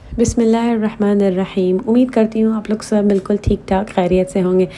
बिस्मिल्लाहिर्रहमानिर्रहीम। उम्मीद करती हूँ आप लोग सब बिल्कुल ठीक ठाक खैरियत से होंगे।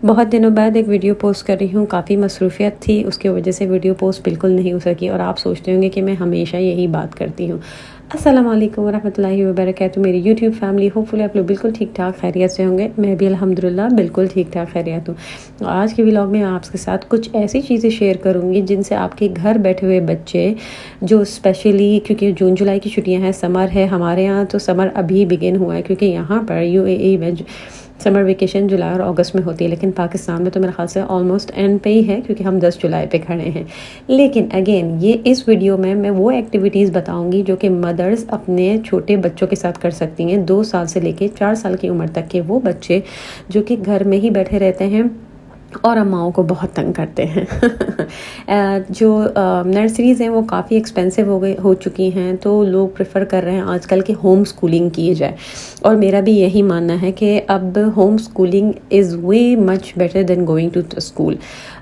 बहुत दिनों बाद एक वीडियो पोस्ट कर रही हूँ। काफ़ी मसरूफियत थी, उसकी वजह से वीडियो पोस्ट बिल्कुल नहीं हो सकी और आप सोचते होंगे कि मैं हमेशा यही बात करती हूँ। अस्सलाम वालेकुम वरहमतुल्लाहि वबरकातुहू। मेरी यूट्यूब फैमिली, होपफुली आप लोग बिल्कुल ठीक ठाक खैरियत से होंगे। मैं भी अल्हम्दुलिल्लाह बिल्कुल ठीक ठाक खैरियत हूँ। आज के व्लॉग में आपके साथ कुछ ऐसी चीज़ें शेयर करूँगी जिनसे आपके घर बैठे हुए बच्चे, जो स्पेशली क्योंकि जून जुलाई की छुट्टियां हैं, समर है, हमारे यहाँ तो समर अभी बिगिन हुआ है क्योंकि यहाँ पर यूएई में समर वेकेशन जुलाई और अगस्त में होती है, लेकिन पाकिस्तान में तो मेरे ख्याल से ऑलमोस्ट एंड पे ही है क्योंकि हम 10 जुलाई पे खड़े हैं। लेकिन अगेन ये इस वीडियो में मैं वो एक्टिविटीज़ बताऊंगी जो कि मदर्स अपने छोटे बच्चों के साथ कर सकती हैं। 2 साल से लेके 4 साल की उम्र तक के वो बच्चे जो कि घर में ही बैठे रहते हैं और अम्माओं को बहुत तंग करते हैं। जो नर्सरीज़ हैं वो काफ़ी एक्सपेंसिव हो चुकी हैं, तो लोग प्रेफर कर रहे हैं आजकल के होम स्कूलिंग किए जाए। और मेरा भी यही मानना है कि अब home schooling is way much better than going to school.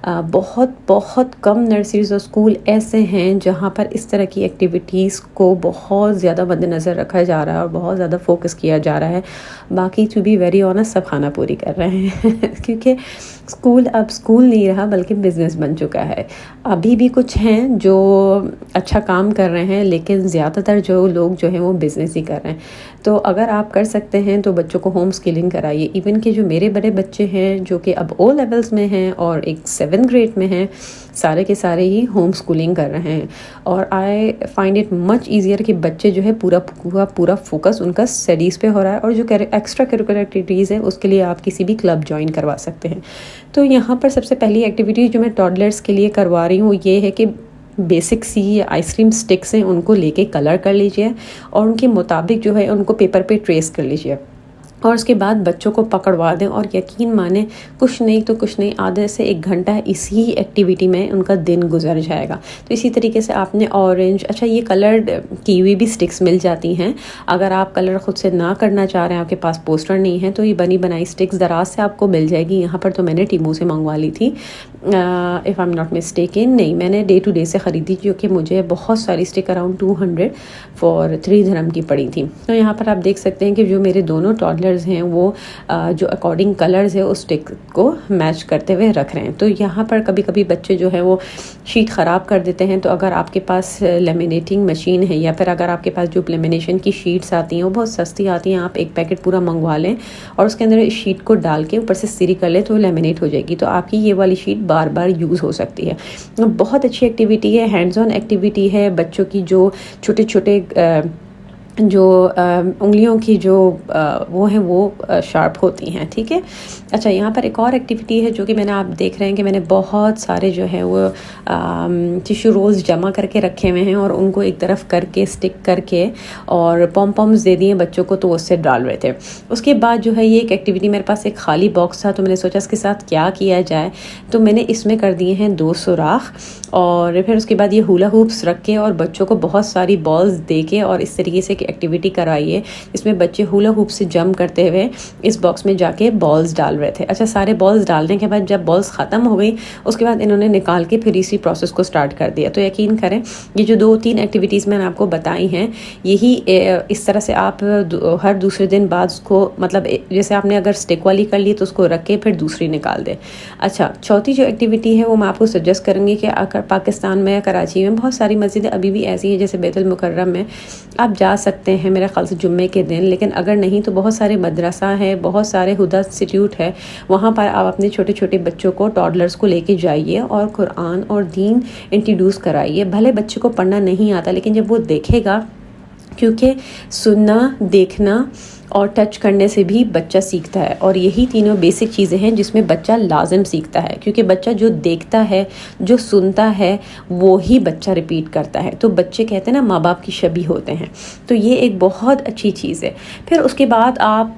बहुत बहुत कम नर्सरीज़ और स्कूल ऐसे हैं जहाँ पर इस तरह की एक्टिविटीज़ को बहुत ज़्यादा मद्देनज़र रखा जा रहा है और बहुत ज़्यादा फोकस किया जा रहा है। बाकी टू बी वेरी ऑनेस्ट सब खाना पूरी कर रहे हैं क्योंकि स्कूल अब स्कूल नहीं रहा बल्कि बिज़नेस बन चुका है। अभी भी कुछ हैं जो अच्छा काम कर रहे हैं, लेकिन ज़्यादातर जो लोग जो हैं वो बिज़नेस ही कर रहे हैं। तो अगर आप कर सकते हैं तो बच्चों को होम स्किलिंग कराइए। इवन कि जो मेरे बड़े बच्चे हैं जो कि अब ओ लेवल्स में हैं और एक 7th ग्रेड में हैं, सारे के सारे ही होम स्कूलिंग कर रहे हैं। और I find it much easier कि बच्चे जो है पूरा फोकस उनका स्टडीज़ पे हो रहा है। और जो एक्स्ट्रा करिकुलर एक्टिविटीज़ है उसके लिए आप किसी भी क्लब ज्वाइन करवा सकते हैं। तो यहाँ पर सबसे पहली एक्टिविटी जो मैं टॉडलर्स के लिए करवा रही हूँ ये है कि बेसिक सी आइसक्रीम स्टिक्स हैं उनको लेके कलर कर लीजिए और उनके मुताबिक जो है उनको पेपर पे ट्रेस कर लीजिए और उसके बाद बच्चों को पकड़वा दें। और यकीन माने कुछ नहीं आधे से 1 घंटा इसी एक्टिविटी में उनका दिन गुजर जाएगा। तो इसी तरीके से आपने ऑरेंज, अच्छा ये कलर्ड कीवी भी स्टिक्स मिल जाती हैं। अगर आप कलर ख़ुद से ना करना चाह रहे हैं, आपके पास पोस्टर नहीं है, तो ये बनी बनाई स्टिक्स दराज से आपको मिल जाएगी। यहाँ पर तो मैंने टीमू से मंगवा ली थी, if I am not mistaken. नहीं, मैंने डे टू डे से ख़रीदी जो कि मुझे बहुत सारी स्टिक अराउंड 200 फॉर 3 दिरहम की पड़ी थी। तो यहाँ पर आप देख सकते हैं कि जो मेरे दोनों टॉडलर हैं वो जो अकॉर्डिंग कलर्स है उस स्टिक को मैच करते हुए रख रहे हैं। तो यहाँ पर कभी कभी बच्चे जो है वो शीट ख़राब कर देते हैं। तो अगर आपके पास लेमिनेटिंग मशीन है या फिर अगर आपके पास जो लेमिनेशन की शीट्स आती हैं वो बहुत सस्ती आती हैं, आप 1 पैकेट पूरा मंगवा लें और उसके अंदर इस शीट को डाल के ऊपर से सीरी कर लें तो लेमिनेट हो जाएगी। तो आपकी ये वाली शीट बार बार यूज़ हो सकती है। बहुत अच्छी एक्टिविटी है, हैंड्स ऑन एक्टिविटी है। बच्चों की जो छोटे छोटे जो उंगलियों की जो वो हैं वो शार्प होती हैं, ठीक है। अच्छा, यहाँ पर एक और एक्टिविटी है जो कि आप देख रहे हैं कि मैंने बहुत सारे जो है वो टिश्यू रोल्स जमा करके रखे हुए हैं और उनको एक तरफ करके स्टिक करके और पॉम्स दे दिए बच्चों को, तो वो उससे डाल रहे थे। उसके बाद जो है ये एक एक्टिविटी, मेरे पास एक खाली बॉक्स था तो मैंने सोचा इसके साथ क्या किया जाए, तो मैंने इसमें कर दिए हैं 2 सुराख और फिर उसके बाद ये हुला हूप्स रख के और बच्चों को बहुत सारी बॉल्स दे के और इस तरीके से एक्टिविटी कराइए। इसमें बच्चे हुला हूप से जंप करते हुए इस बॉक्स में जाके बॉल्स डाल रहे थे। अच्छा, सारे बॉल्स डालने के बाद जब बॉल्स ख़त्म हो गई उसके बाद इन्होंने निकाल के फिर इसी प्रोसेस को स्टार्ट कर दिया। तो यकीन करें ये जो 2-3 एक्टिविटीज़ मैंने आपको बताई हैं यही इस तरह से आप हर दूसरे दिन बाद उसको, मतलब जैसे आपने अगर स्टिक वाली कर ली तो उसको रख के फिर दूसरी निकाल दें। अच्छा, चौथी जो एक्टिविटी है वो मैं आपको सजेस्ट करूँगी कि अगर पाकिस्तान में, कराची में बहुत सारी मस्जिदें अभी भी ऐसी हैं, जैसे बैतुल मुकर्रम में आप जा सकते हैं मेरे ख्याल से जुम्मे के दिन, लेकिन अगर नहीं तो बहुत सारे मदरसा है, बहुत सारे हुदा इंस्टीट्यूट है, वहाँ पर आप अपने छोटे छोटे बच्चों को, टॉडलर्स को लेके जाइए और कुरान और दीन इंट्रोड्यूस कराइए। भले बच्चे को पढ़ना नहीं आता लेकिन जब वो देखेगा, क्योंकि सुनना, देखना और टच करने से भी बच्चा सीखता है और यही तीनों बेसिक चीज़ें हैं जिसमें बच्चा लाजिम सीखता है, क्योंकि बच्चा जो देखता है, जो सुनता है, वो ही बच्चा रिपीट करता है। तो बच्चे कहते हैं ना माँ बाप की शबी होते हैं, तो ये एक बहुत अच्छी चीज़ है। फिर उसके बाद आप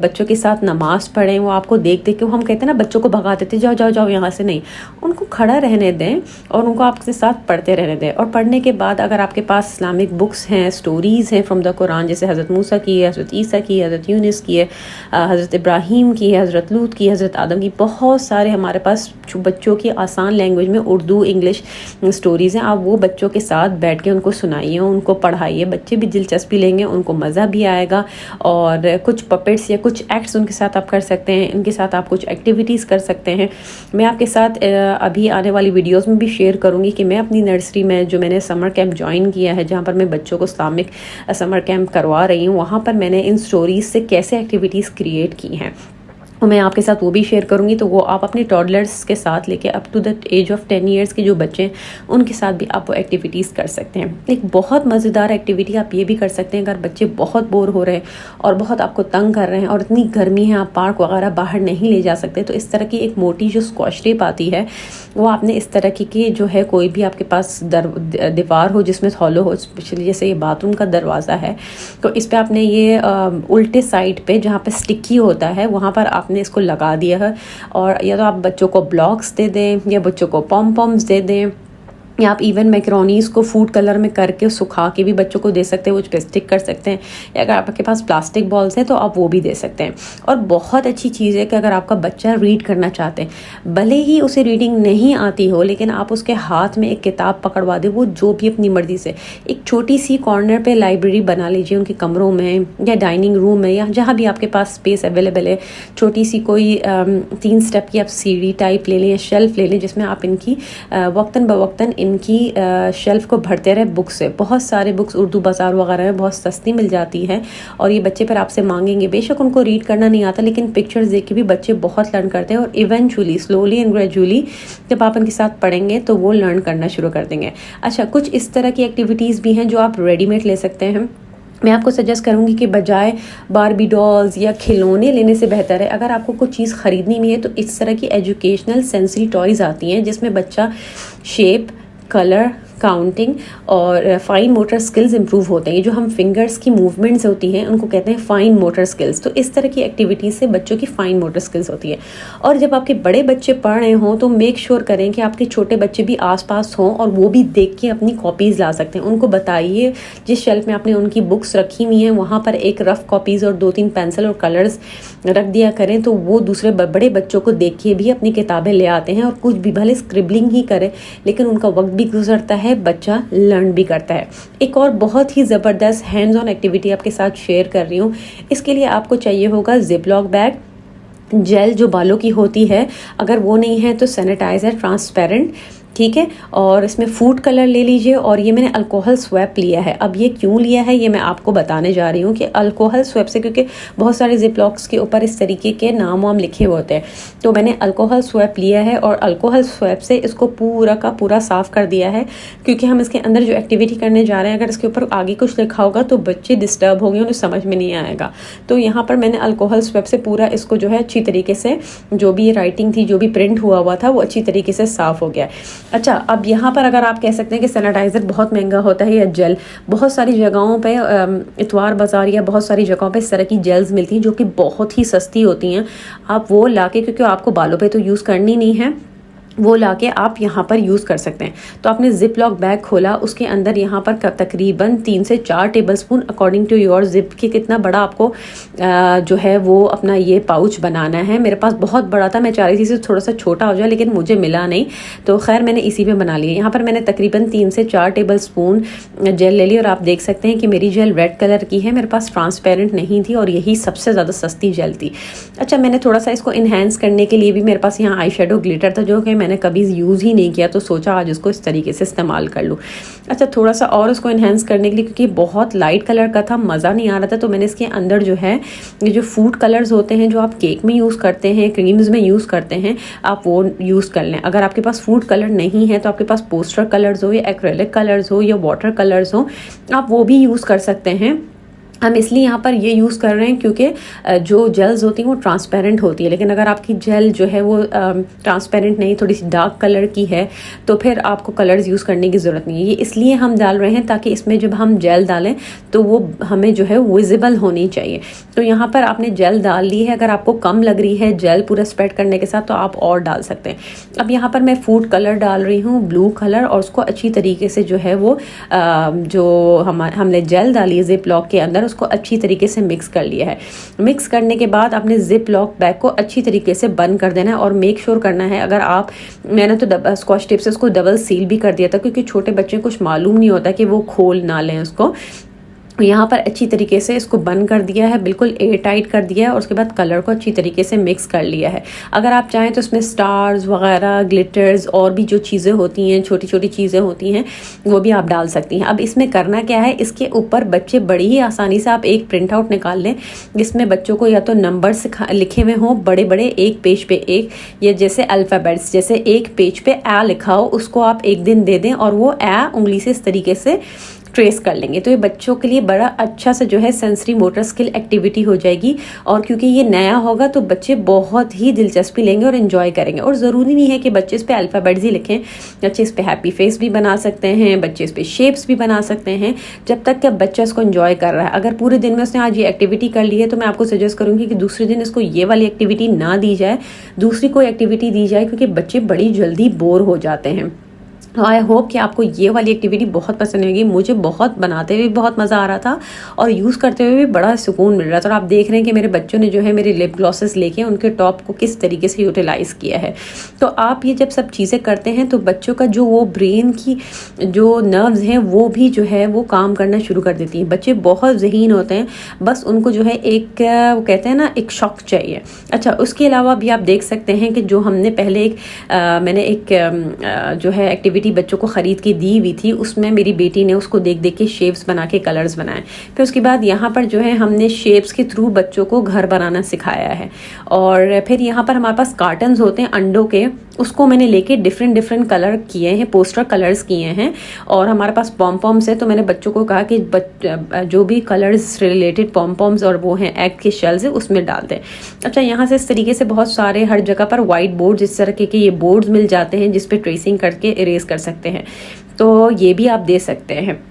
बच्चों के साथ नमाज पढ़ें। वो आपको देख देख के, वो हम कहते हैं ना बच्चों को भगा देते जाओ जाओ जाओ यहाँ से, नहीं, उनको खड़ा रहने दें और उनको आपके साथ पढ़ते रहने दें। और पढ़ने के बाद अगर आपके पास इस्लामिक बुक्स हैं, स्टोरीज़ हैं फ्रॉम द कुरान, जैसे हज़रत मूसा की, हज़रत ईसा ईसा की, हज़रत यूनुस की है, हज़रत इब्राहीम की है, हज़रत लूत की, हज़रत आदम की, बहुत सारे हमारे पास बच्चों की आसान लैंग्वेज में उर्दू इंग्लिश स्टोरीज़ हैं। आप वो बच्चों के साथ बैठ के उनको सुनाइए, उनको पढ़ाइए, बच्चे भी दिलचस्पी लेंगे, उनको मज़ा भी आएगा। और कुछ पपेट्स या कुछ एक्ट्स उनके साथ आप कर सकते हैं, इनके साथ आप कुछ एक्टिविटीज़ कर सकते हैं। मैं आपके साथ अभी आने वाली वीडियोस में भी शेयर करूंगी कि मैं अपनी नर्सरी में जो मैंने समर कैंप ज्वाइन किया है, जहाँ पर मैं बच्चों को इस्लामिक समर कैंप करवा रही हूँ, वहाँ पर मैंने इन स्टोरीज़ से कैसे एक्टिविटीज़ क्रिएट की हैं और मैं आपके साथ वो भी शेयर करूंगी। तो वो आप अपने टॉडलर्स के साथ लेके up to the age of 10 years के जो बच्चे हैं उनके साथ भी आप वो एक्टिविटीज़ कर सकते हैं। एक बहुत मज़ेदार एक्टिविटी आप ये भी कर सकते हैं, अगर बच्चे बहुत बोर हो रहे हैं और बहुत आपको तंग कर रहे हैं और इतनी गर्मी है आप पार्क वगैरह बाहर नहीं ले जा सकते, तो इस तरह की एक मोटी जो स्क्वॉश टेप आती है वो आपने इस तरह की जो है, कोई भी आपके पास दीवार हो जिसमें हॉलो हो, स्पेशली जैसे ये बाथरूम का दरवाज़ा है, तो इस पर आपने ये उल्टे साइड पे जहाँ पे स्टिकी होता है वहाँ पर आपने इसको लगा दिया है। और या तो आप बच्चों को ब्लॉक्स दे दें या बच्चों को पॉम पॉम्स दे दें, या आप इवन मैक्रोनीस को फूड कलर में करके सुखा के भी बच्चों को दे सकते हैं, वो पे स्टिक कर सकते हैं। या अगर आपके पास प्लास्टिक बॉल्स हैं तो आप वो भी दे सकते हैं। और बहुत अच्छी चीज़ है कि अगर आपका बच्चा रीड करना चाहते हैं, भले ही उसे रीडिंग नहीं आती हो, लेकिन आप उसके हाथ में एक किताब पकड़वा दें, वो जो भी अपनी मर्जी से एक छोटी सी कॉर्नर पे लाइब्रेरी बना लीजिए उनके कमरों में या डाइनिंग रूम में या जहाँ भी आपके पास स्पेस अवेलेबल है। छोटी सी कोई 3 स्टेप की आप सीढ़ी टाइप ले लें या शेल्फ ले लें, जिसमें आप इनकी वक्तन बवक्तन इनकी शेल्फ को भरते रहे बुक से। बहुत सारे बुक्स उर्दू बाज़ार वगैरह में बहुत सस्ती मिल जाती है और ये बच्चे पर आपसे मांगेंगे। बेशक उनको रीड करना नहीं आता, लेकिन पिक्चर्स देख के भी बच्चे बहुत लर्न करते हैं और इवेंचुअली स्लोली एंड ग्रेजुअली जब आप उनके साथ पढ़ेंगे तो वो लर्न करना शुरू कर देंगे। अच्छा, कुछ इस तरह की एक्टिविटीज़ भी हैं जो आप रेडीमेड ले सकते हैं। मैं आपको सजेस्ट करूंगी कि बजाय बारबी डॉल्स या खिलौने लेने से बेहतर है, अगर आपको कुछ चीज़ ख़रीदनी भी है तो इस तरह की एजुकेशनल सेंसरी टॉयज़ आती हैं जिसमें बच्चा शेप, कलर, काउंटिंग और फाइन मोटर स्किल्स इंप्रूव होते हैं। ये जो हम फिंगर्स की मूवमेंट्स होती हैं उनको कहते हैं फाइन मोटर स्किल्स। तो इस तरह की एक्टिविटीज़ से बच्चों की फाइन मोटर स्किल्स होती है। और जब आपके बड़े बच्चे पढ़ रहे हों तो मेक श्योर करें कि आपके छोटे बच्चे भी आसपास हों और वो भी देख के अपनी कॉपीज़ ला सकते हैं। उनको बताइए जिस शेल्फ में आपने उनकी बुक्स रखी हुई हैं वहाँ पर एक रफ कॉपीज़ और 2-3 पेंसिल और कलर्स रख दिया करें, तो वो दूसरे बड़े बच्चों को देख के भी अपनी किताबें ले आते हैं और कुछ भी भले स्क्रिबलिंग ही करें, लेकिन उनका वक्त भी गुजरता है, बच्चा लर्न भी करता है। एक और बहुत ही ज़बरदस्त हैंड्स ऑन एक्टिविटी आपके साथ शेयर कर रही हूँ। इसके लिए आपको चाहिए होगा जिपलॉक बैग, जेल जो बालों की होती है, अगर वो नहीं है तो सैनिटाइज़र ट्रांसपेरेंट, ठीक है, और इसमें फूड कलर ले लीजिए। और ये मैंने अल्कोहल स्वैप लिया है। अब ये क्यों लिया है ये मैं आपको बताने जा रही हूँ कि अल्कोहल स्वैप से, क्योंकि बहुत सारे जिपलॉक्स के ऊपर इस तरीके के नाम वाम लिखे होते हैं, तो मैंने अल्कोहल स्वैप लिया है और अल्कोहल स्वैप से इसको पूरा का पूरा साफ़ कर दिया है। क्योंकि हम इसके अंदर जो एक्टिविटी करने जा रहे हैं, अगर इसके ऊपर आगे कुछ लिखा होगा तो बच्चे डिस्टर्ब होंगे, उन्हें समझ में नहीं आएगा। तो यहाँ पर मैंने अल्कोहल स्वैप से पूरा इसको जो है अच्छी तरीके से, जो भी राइटिंग थी, जो भी प्रिंट हुआ था, वो अच्छी तरीके से साफ़ हो गया। अच्छा, अब यहाँ पर अगर आप कह सकते हैं कि सैनिटाइज़र बहुत महंगा होता है या जेल, बहुत सारी जगहों पे इतवार बाज़ार या बहुत सारी जगहों पे इस तरह की जेल्स मिलती हैं जो कि बहुत ही सस्ती होती हैं। आप वो लाके, क्योंकि आपको बालों पे तो यूज़ करनी नहीं है, वो लाके आप यहाँ पर यूज़ कर सकते हैं। तो आपने जिप लॉक बैग खोला, उसके अंदर यहाँ पर तकरीबन 3 से 4 टेबलस्पून अकॉर्डिंग टू योर जिप के कितना बड़ा आपको जो है वो अपना ये पाउच बनाना है। मेरे पास बहुत बड़ा था, मैं चाह रही थी इसे थोड़ा सा छोटा हो जाए, लेकिन मुझे मिला नहीं, तो खैर मैंने इसी में बना लिया। यहाँ पर मैंने तकरीबन 3 से 4 टेबलस्पून जेल ले ली और आप देख सकते हैं कि मेरी जेल रेड कलर की है, मेरे पास ट्रांसपेरेंट नहीं थी और यही सबसे ज़्यादा सस्ती जेल थी। अच्छा, मैंने थोड़ा सा इसको इन्हेंस करने के लिए भी मेरे पास यहाँ आई शेडो ग्लिटर था जो कि मैंने कभी यूज़ ही नहीं किया, तो सोचा आज इसको इस तरीके से इस्तेमाल कर लूँ। अच्छा, थोड़ा सा और उसको इन्हेंस करने के लिए, क्योंकि बहुत लाइट कलर का था, मज़ा नहीं आ रहा था, तो मैंने इसके अंदर जो है ये जो फूड कलर्स होते हैं जो आप केक में यूज़ करते हैं, क्रीम्स में यूज़ करते हैं, आप वो यूज़ कर लें। अगर आपके पास फूड कलर नहीं है तो आपके पास पोस्टर कलर्स हो या एक्रेलिक कलर्स हो या वाटर कलर्स हो, आप वो भी यूज़ कर सकते हैं। हम इसलिए यहाँ पर ये यूज़ कर रहे हैं क्योंकि जो जेल्स होती हैं वो ट्रांसपेरेंट होती है, लेकिन अगर आपकी जेल जो है वो ट्रांसपेरेंट नहीं, थोड़ी सी डार्क कलर की है, तो फिर आपको कलर्स यूज़ करने की ज़रूरत नहीं है। ये इसलिए हम डाल रहे हैं ताकि इसमें जब हम जेल डालें तो वो हमें जो है विजिबल होनी चाहिए। तो यहाँ पर आपने जेल डाल ली है। अगर आपको कम लग रही है जेल पूरा स्प्रेड करने के साथ तो आप और डाल सकते हैं। अब यहाँ पर मैं फूड कलर डाल रही हूँ, ब्लू कलर, और उसको अच्छी तरीके से जो है वो जो हमने जेल डाली है जिप लॉक के अंदर, उसको अच्छी तरीके से मिक्स कर लिया है। मिक्स करने के बाद अपने जिप लॉक बैग को अच्छी तरीके से बंद कर देना है और मेक श्योर करना है, अगर आप, मैंने तो स्कॉच टेप से उसको डबल सील भी कर दिया था क्योंकि छोटे बच्चे कुछ मालूम नहीं होता कि वो खोल ना लें उसको। यहाँ पर अच्छी तरीके से इसको बंद कर दिया है, बिल्कुल एयर टाइट कर दिया है और उसके बाद कलर को अच्छी तरीके से मिक्स कर लिया है। अगर आप चाहें तो उसमें स्टार्स वगैरह, ग्लिटर्स और भी जो चीज़ें होती हैं, छोटी छोटी चीज़ें होती हैं, वो भी आप डाल सकती हैं। अब इसमें करना क्या है, इसके ऊपर बच्चे बड़ी ही आसानी से आप एक प्रिंट आउट निकाल लें जिसमें बच्चों को या तो नंबर्स लिखे हुए हों बड़े बड़े एक पेज पे एक, या जैसे अल्फ़ाबेट्स जैसे एक पेज पे ए लिखा हो, उसको आप एक दिन दे दें और वो ए उंगली से इस तरीके से ट्रेस कर लेंगे। तो ये बच्चों के लिए बड़ा अच्छा सा जो है सेंसरी मोटर स्किल एक्टिविटी हो जाएगी और क्योंकि ये नया होगा तो बच्चे बहुत ही दिलचस्पी लेंगे और इन्जॉय करेंगे। और ज़रूरी नहीं है कि बच्चे इस पे अल्फ़ाबेट्स ही लिखें, बच्चे इस पे हैप्पी फेस भी बना सकते हैं, बच्चे इस पे शेप्स भी बना सकते हैं, जब तक कि बच्चा इसको इन्जॉय कर रहा है। अगर पूरे दिन में उसने आज ये एक्टिविटी कर ली है तो मैं आपको सजेस्ट करूँगी कि दूसरे दिन इसको ये वाली एक्टिविटी ना दी जाए, दूसरी कोई एक्टिविटी दी जाए, क्योंकि बच्चे बड़ी जल्दी बोर हो जाते हैं। आई होप कि आपको ये वाली एक्टिविटी बहुत पसंद होगी। मुझे बहुत बनाते हुए बहुत मज़ा आ रहा था और यूज़ करते हुए भी बड़ा सुकून मिल रहा था। और आप देख रहे हैं कि मेरे बच्चों ने जो है मेरे लिप ग्लॉसेस लेके उनके टॉप को किस तरीके से यूटिलाइज़ किया है। तो आप ये जब सब चीज़ें करते हैं तो बच्चों का जो वो ब्रेन की जो नर्व्स हैं वो भी जो है वो काम करना शुरू कर देती हैं। बच्चे बहुत ज़हीन होते हैं, बस उनको जो है एक वो कहते हैं ना एक शॉक चाहिए। अच्छा, उसके अलावा भी आप देख सकते हैं कि जो हमने पहले मैंने एक जो है एक्टिविटी बच्चों को ख़रीद के दी हुई थी, उसमें मेरी बेटी ने उसको देख देख के शेप्स बना के कलर्स बनाए। फिर उसके बाद यहाँ पर जो है हमने शेप्स के थ्रू बच्चों को घर बनाना सिखाया है। और फिर यहाँ पर हमारे पास कार्टन्स होते हैं अंडों के, उसको मैंने लेके डिफरेंट कलर किए हैं, पोस्टर कलर्स किए हैं। और हमारे पास पॉम्पॉम्स है तो मैंने बच्चों को कहा कि जो भी कलर्स रिलेटेड पॉम्पॉम्स और वो हैं एग के शेल्स है उसमें डाल दें। अच्छा, यहाँ से इस तरीके से बहुत सारे हर जगह पर वाइट बोर्ड इस तरह के ये बोर्ड्स मिल जाते हैं जिस पे ट्रेसिंग करके इरेज कर सकते हैं, तो ये भी आप दे सकते हैं।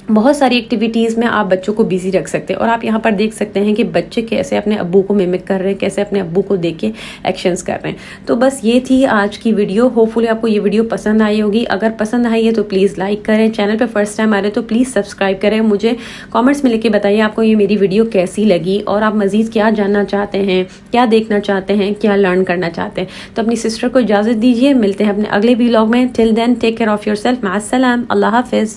बहुत सारी एक्टिविटीज़ में आप बच्चों को बिजी रख सकते हैं। और आप यहाँ पर देख सकते हैं कि बच्चे कैसे अपने अब्बू को मिमिक कर रहे हैं, कैसे अपने अब्बू को देख के एक्शंस कर रहे हैं। तो बस ये थी आज की वीडियो। होपफुली आपको ये वीडियो पसंद आई होगी। अगर पसंद आई है तो प्लीज़ लाइक करें, चैनल पे फर्स्ट टाइम आ रहे हैं तो प्लीज़ सब्सक्राइब करें। मुझे कॉमेंट्स में लिख के बताइए आपको ये मेरी वीडियो कैसी लगी और आप मज़ीद क्या जानना चाहते हैं, क्या देखना चाहते हैं, क्या लर्न करना चाहते हैं। तो अपनी सिस्टर को इजाज़त दीजिए, मिलते हैं अपने अगले व्लॉग में। Till then take care of yourself, माअस्सलाम, अल्लाह हाफिज़।